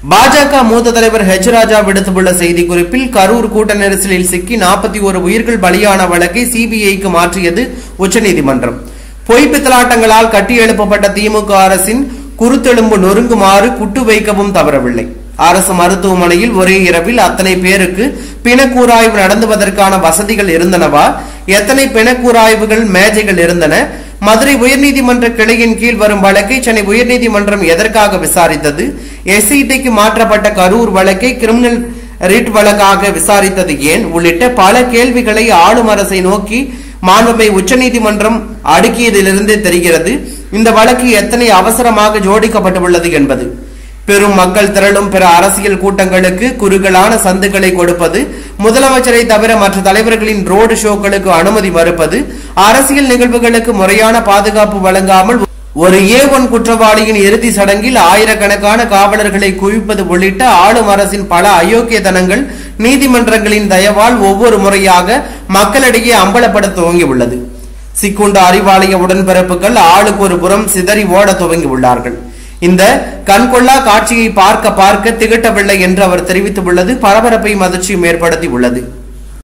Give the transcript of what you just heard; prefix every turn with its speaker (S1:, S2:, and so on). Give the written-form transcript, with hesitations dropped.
S1: பாஜக மூத்த தலைவர் ஹெச் ராஜா விடுத்துள்ள செய்திக்குறிப்பில், கரூர் கூட்ட நெரிசலில் சிக்கி 41 உயிர்கள் பலியான வழக்கை சிபிஐக்கு மாற்றியது உச்சநீதிமன்றம். பொய் பித்தலாட்டங்களால் கட்டியெழுப்பப்பட்ட திமுக அரசின் குருத்தெலும்பு நொறுங்குமாறு குட்டு வைக்கவும் தவறவில்லை. அரசு மருத்துவமனையில் ஒரே இரவில் அத்தனை பேருக்கு பிணக்கூராய்வு நடந்துவதற்கான வசதிகள் இருந்தனவா? எத்தனை பிணக்கூராய்வுகள் மேஜைகள் இருந்தன? மதுரை உயர்நீதிமன்ற கிளையின் கீழ் வரும் வழக்கை சென்னை உயர்நீதிமன்றம் எதற்காக விசாரித்தது? எஸ்ஐடிக்கு மாற்றப்பட்ட கரூர் வழக்கை கிரிமினல் ரிட் வழக்காக விசாரித்தது ஏன்? உள்ளிட்ட பல கேள்விகளை ஆளும் அரசை நோக்கி மாண்புமை உச்சநீதிமன்றம் அடுக்கியதிலிருந்து தெரிகிறது இந்த வழக்கு எத்தனை அவசரமாக ஜோடிக்கப்பட்டுள்ளது என்பது. பெரும் மக்கள் திரளும் பிற அரசியல் கூட்டங்களுக்கு குறுகலான சந்துக்களை கொடுப்பது, முதலமைச்சரை தவிர மற்ற தலைவர்களின் ரோடு ஷோக்களுக்கு அனுமதி மறுப்பது, அரசியல் நிகழ்வுகளுக்கு முறையான பாதுகாப்பு வழங்காமல் ஒரு A1 குற்றவாளியின் இறுதி சடங்கில் ஆயிரக்கணக்கான காவலர்களை குவிப்பது உள்ளிட்ட ஆளும் அரசின் பல அயோக்கியத்தனங்கள் நீதிமன்றங்களின் தயவால் ஒவ்வொரு முறையாக மக்களிடையே அம்பலப்பட துவங்கியுள்ளது. சிக்குண்ட அறிவாலய உடன்பிறப்புகள் ஆளுக்கு ஒரு புறம் சிதறி ஓட துவங்கியுள்ளார்கள். இந்த கண்கொள்ளா காட்சியை பார்க்க பார்க்க திகட்டவில்லை என்று அவர் தெரிவித்துள்ளது பரபரப்பையும் அதிர்ச்சியும் ஏற்படுத்தி உள்ளது.